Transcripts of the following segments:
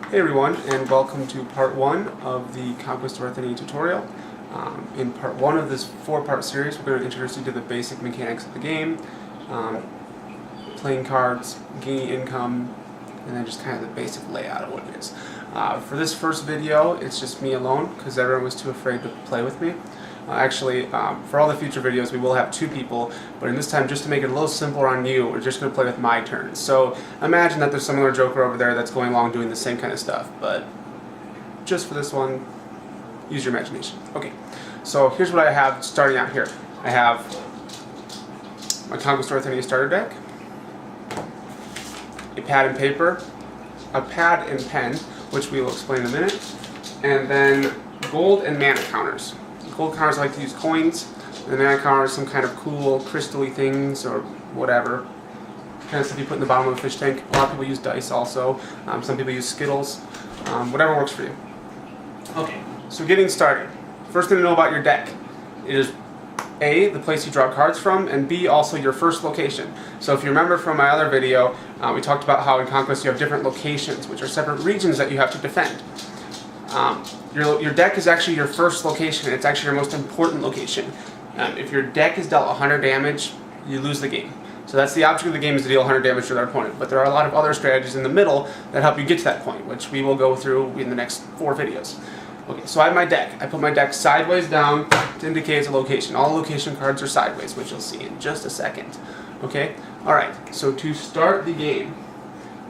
Hey everyone, and welcome to part 1 of the Conquest of Arthenia tutorial. In part 1 of this 4-part series, we're going to introduce you to the basic mechanics of the game, playing cards, gaining income, and then just kind of the basic layout of what it is. For this first video, it's just me alone, because everyone was too afraid to play with me. For all the future videos, we will have 2 people, but in this time, just to make it a little simpler on you, we're just going to play with my turns. So imagine that there's some other joker over there that's going along doing the same kind of stuff, but just for this one, use your imagination. Okay, so here's what I have starting out here. I have my Conquest of Arthenia starter deck, a pad and paper, a pad and pen, which we will explain in a minute, and then gold and mana counters. Gold counters, I like to use coins. The mana counters, some kind of cool crystal-y things or whatever. Kind of stuff you put in the bottom of a fish tank. A lot of people use dice also. Some people use Skittles. Whatever works for you. Okay, so getting started. First thing to know about your deck is A, the place you draw cards from, and B, also your first location. So if you remember from my other video, we talked about how in Conquest you have different locations, which are separate regions that you have to defend. Your deck is actually your first location. It's actually your most important location. If your deck is dealt 100 damage, you lose the game. So that's the object of the game, is to deal 100 damage to their opponent. But there are a lot of other strategies in the middle that help you get to that point, which we will go through in the next 4 videos. Okay, so I have my deck. I put my deck sideways down to indicate its a location. All location cards are sideways, which you'll see in just a second. Okay? Alright, so to start the game,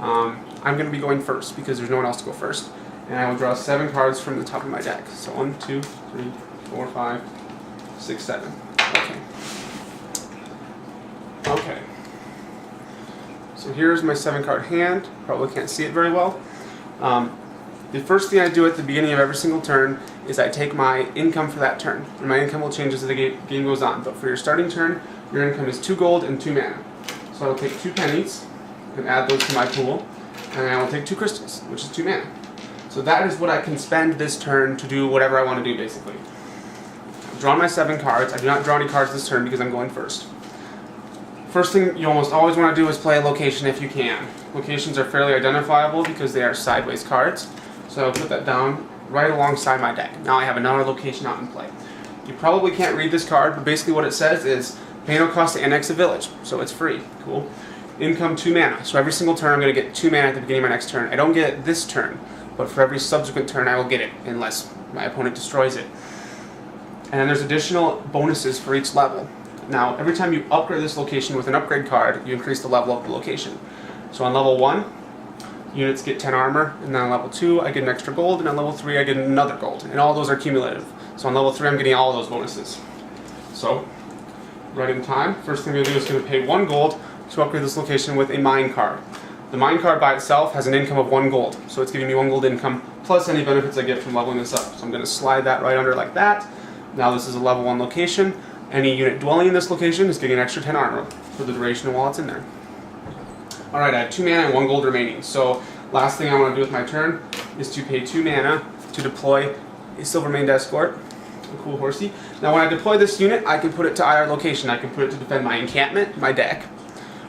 I'm going to be going first because there's no one else to go first. And I will draw 7 cards from the top of my deck. So 1, 2, 3, 4, 5, 6, 7. Okay. Okay. So here's my 7-card hand. Probably can't see it very well. The first thing I do at the beginning of every single turn is I take my income for that turn. And my income will change as the game goes on. But for your starting turn, your income is 2 gold and 2 mana. So I will take 2 pennies and add those to my pool. And I will take 2 crystals, which is 2 mana. So that is what I can spend this turn to do whatever I want to do, basically. I've drawn my 7 cards. I do not draw any cards this turn because I'm going first. First thing you almost always want to do is play a location if you can. Locations are fairly identifiable because they are sideways cards. So I'll put that down right alongside my deck. Now I have another location out in play. You probably can't read this card, but basically what it says is pay no cost to annex a village. So it's free. Cool. Income 2 mana. So every single turn I'm going to get 2 mana at the beginning of my next turn. I don't get it this turn, but for every subsequent turn I will get it, unless my opponent destroys it. And then there's additional bonuses for each level. Now, every time you upgrade this location with an upgrade card, you increase the level of the location. So on level 1, units get 10 armor, and then on level 2 I get an extra gold, and on level 3 I get another gold. And all those are cumulative. So on level 3 I'm getting all those bonuses. So, right in time, first thing I'm going to do is going to pay 1 gold to upgrade this location with a mine card. The mine card by itself has an income of 1 gold, so it's giving me 1 gold income, plus any benefits I get from leveling this up. So I'm going to slide that right under like that. Now this is a level 1 location. Any unit dwelling in this location is getting an extra 10 armor for the duration while it's in there. Alright, I have 2 mana and 1 gold remaining. So last thing I want to do with my turn is to pay 2 mana to deploy a Silver-Maned Escort, a cool horsey. Now when I deploy this unit, I can put it to either location. I can put it to defend my encampment, my deck,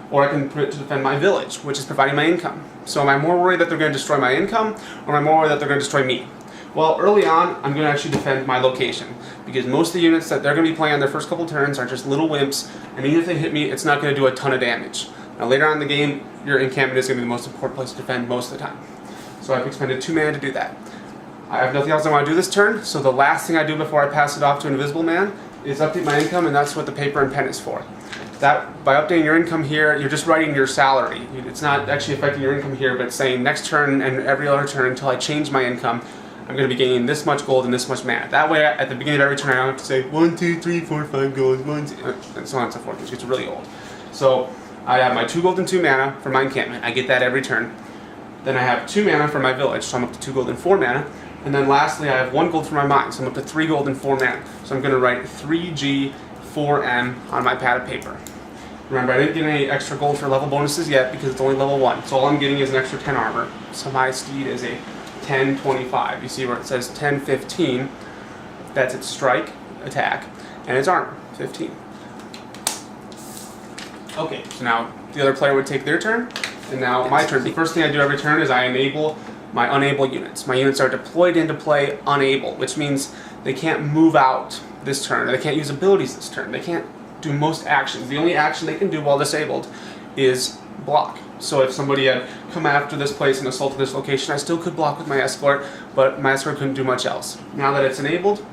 or I can put it to defend my village, which is providing my income. So am I more worried that they're going to destroy my income, or am I more worried that they're going to destroy me? Well, early on, I'm going to actually defend my location, because most of the units that they're going to be playing on their first couple turns are just little wimps, and even if they hit me, it's not going to do a ton of damage. Now later on in the game, your encampment is going to be the most important place to defend most of the time. So I've expended 2 mana to do that. I have nothing else I want to do this turn, so the last thing I do before I pass it off to an invisible man is update my income, and that's what the paper and pen is for. That, by updating your income here, you're just writing your salary. It's not actually affecting your income here, but it's saying next turn and every other turn until I change my income, I'm going to be gaining this much gold and this much mana. That way, at the beginning of every turn, I don't have to say 1, 2, 3, 4, 5 gold, 1, 2, and so on and so forth, which gets really old. So I have my 2 gold and 2 mana for my encampment. I get that every turn. Then I have 2 mana for my village, so I'm up to 2 gold and 4 mana. And then lastly, I have 1 gold for my mine, so I'm up to 3 gold and 4 mana. So I'm going to write 3G 4M on my pad of paper. Remember, I didn't get any extra gold for level bonuses yet because it's only level 1. So all I'm getting is an extra 10 armor. So my speed is a 10-25. You see where it says 10-15. That's its strike, attack, and its armor, 15. Okay, so now the other player would take their turn, and now my turn. The first thing I do every turn is I enable my unable units. My units are deployed into play unable, which means they can't move out this turn, or they can't use abilities this turn. They can't do most actions. The only action they can do while disabled is block. So if somebody had come after this place and assaulted this location, I still could block with my escort, but my escort couldn't do much else. Now that it's enabled,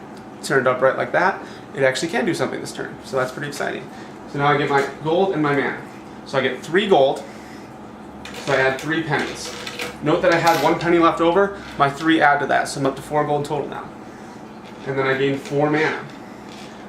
turned upright like that, it actually can do something this turn. So that's pretty exciting. So now I get my gold and my mana. So I get 3 gold, so I add 3 pennies. Note that I had 1 penny left over, my 3 add to that, so I'm up to 4 gold total now. And then I gain 4 mana.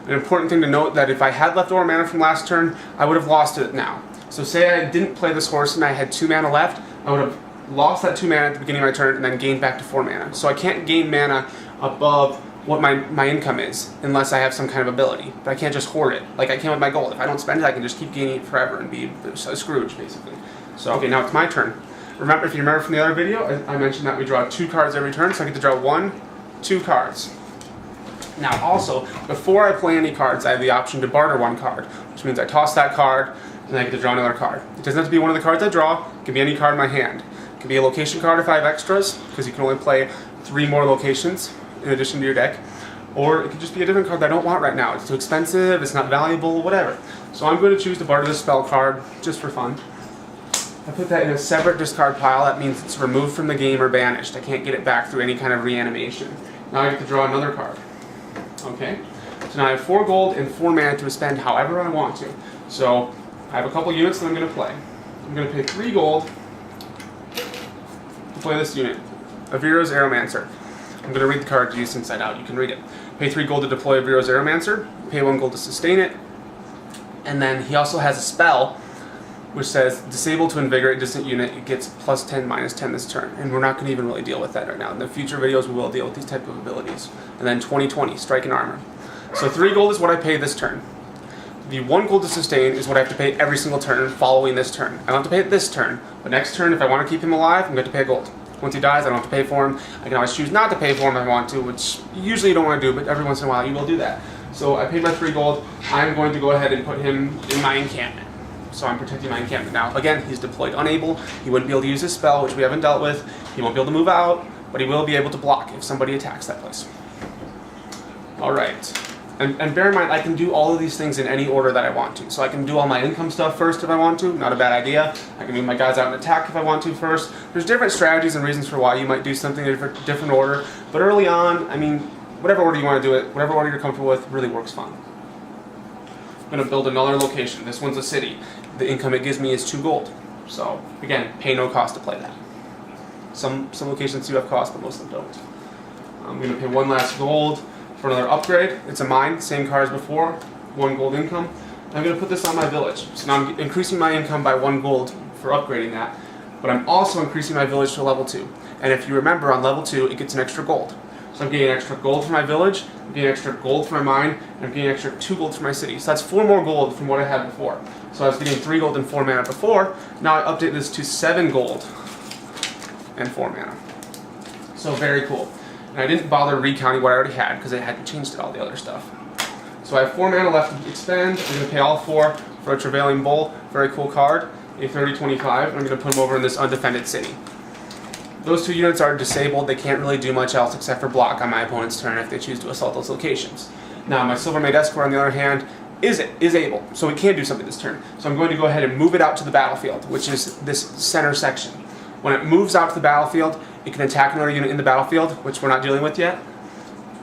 An important thing to note that if I had leftover mana from last turn, I would have lost it now. So say I didn't play this horse and I had 2 mana left, I would have lost that 2 mana at the beginning of my turn and then gained back to 4 mana. So I can't gain mana above what my income is unless I have some kind of ability. But I can't just hoard it like I can with my gold. If I don't spend it, I can just keep gaining it forever and be a Scrooge, basically. So okay, now it's my turn. Remember, if you remember from the other video, I mentioned that we draw 2 cards every turn, so I get to draw 1, 2 cards. Now also, before I play any cards, I have the option to barter 1 card, which means I toss that card, and I get to draw another card. It doesn't have to be one of the cards I draw, it can be any card in my hand. It can be a location card if I have extras, because you can only play 3 more locations in addition to your deck. Or it could just be a different card that I don't want right now. It's too expensive, it's not valuable, whatever. So I'm going to choose to barter this spell card, just for fun. I put that in a separate discard pile. That means it's removed from the game or banished. I can't get it back through any kind of reanimation. Now I get to draw another card. Okay? So now I have 4 gold and 4 mana to spend however I want to. So I have a couple units that I'm going to play. I'm going to pay 3 gold to play this unit, Aviro's Aeromancer. I'm going to read the card to you inside out. You can read it. Pay 3 gold to deploy Aviro's Aeromancer. Pay 1 gold to sustain it. And then he also has a spell which says disable to invigorate distant unit. It gets +10, -10 this turn. And we're not going to even really deal with that right now. In the future videos, we will deal with these type of abilities. And then 20/20, strike and armor. So 3 gold is what I pay this turn. The 1 gold to sustain is what I have to pay every single turn following this turn. I don't have to pay it this turn, but next turn, if I want to keep him alive, I'm going to pay a gold. Once he dies, I don't have to pay for him. I can always choose not to pay for him if I want to, which usually you don't want to do, but every once in a while you will do that. So I paid my 3 gold. I'm going to go ahead and put him in my encampment. So I'm protecting my encampment now. Again, he's deployed unable. He wouldn't be able to use his spell, which we haven't dealt with. He won't be able to move out, but he will be able to block if somebody attacks that place. Alright. And bear in mind, I can do all of these things in any order that I want to. So I can do all my income stuff first if I want to. Not a bad idea. I can move my guys out and attack if I want to first. There's different strategies and reasons for why you might do something in a different order. But early on, I mean, whatever order you want to do it, whatever order you're comfortable with, really works fine. I'm going to build another location. This one's a city. The income it gives me is 2 gold. So, again, pay no cost to play that. Some locations do have cost, but most of them don't. I'm going to pay 1 last gold for another upgrade. It's a mine, same car as before, 1 gold income. I'm going to put this on my village. So now I'm increasing my income by 1 gold for upgrading that, but I'm also increasing my village to level 2. And if you remember, on level 2, it gets an extra gold. So I'm getting extra gold for my village, I'm getting extra gold for my mine, and I'm getting extra 2 gold for my city. So that's 4 more gold from what I had before. So I was getting 3 gold and 4 mana before. Now I update this to 7 gold and 4 mana. So very cool. And I didn't bother recounting what I already had because I hadn't changed all the other stuff. So I have 4 mana left to expend. I'm going to pay all 4 for a Travailing Bull. Very cool card. A 30/25. And I'm going to put them over in this undefended city. Those 2 units are disabled. They can't really do much else except for block on my opponent's turn if they choose to assault those locations. Now my Silvermaid Escort, on the other hand, is able, so it can do something this turn. So I'm going to go ahead and move it out to the battlefield, which is this center section. When it moves out to the battlefield, it can attack another unit in the battlefield, which we're not dealing with yet,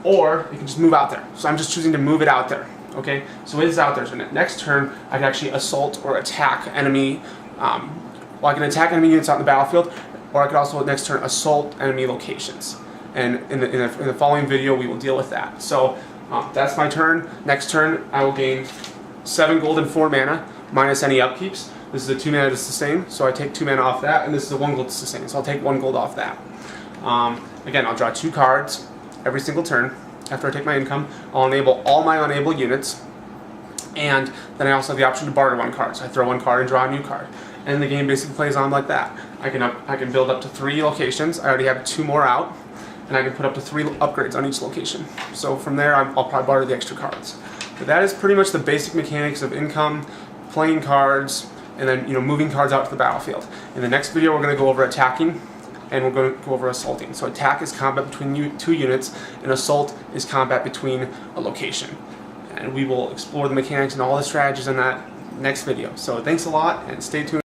or it can just move out there. So I'm just choosing to move it out there. Okay, so it is out there. So next turn, I can actually assault or attack enemy. Well, I can attack enemy units out in the battlefield, or I could also next turn assault enemy locations. And in the following video, we will deal with that. So that's my turn. Next turn, I will gain 7 gold and 4 mana, minus any upkeeps. This is a 2 mana to sustain, so I take 2 mana off that, and this is a 1 gold to sustain, so I'll take 1 gold off that. Again, I'll draw 2 cards every single turn. After I take my income, I'll enable all my unable units, and then I also have the option to barter 1 card. So I throw 1 card and draw a new card. And the game basically plays on like that. I can build up to 3 locations. I already have 2 more out, and I can put up to 3 upgrades on each location. So from there, I'll probably barter the extra cards. But that is pretty much the basic mechanics of income, playing cards, and then moving cards out to the battlefield. In the next video, we're going to go over attacking and we're going to go over assaulting. So attack is combat between two units, and assault is combat between a location. And we will explore the mechanics and all the strategies in that next video. So thanks a lot, and stay tuned.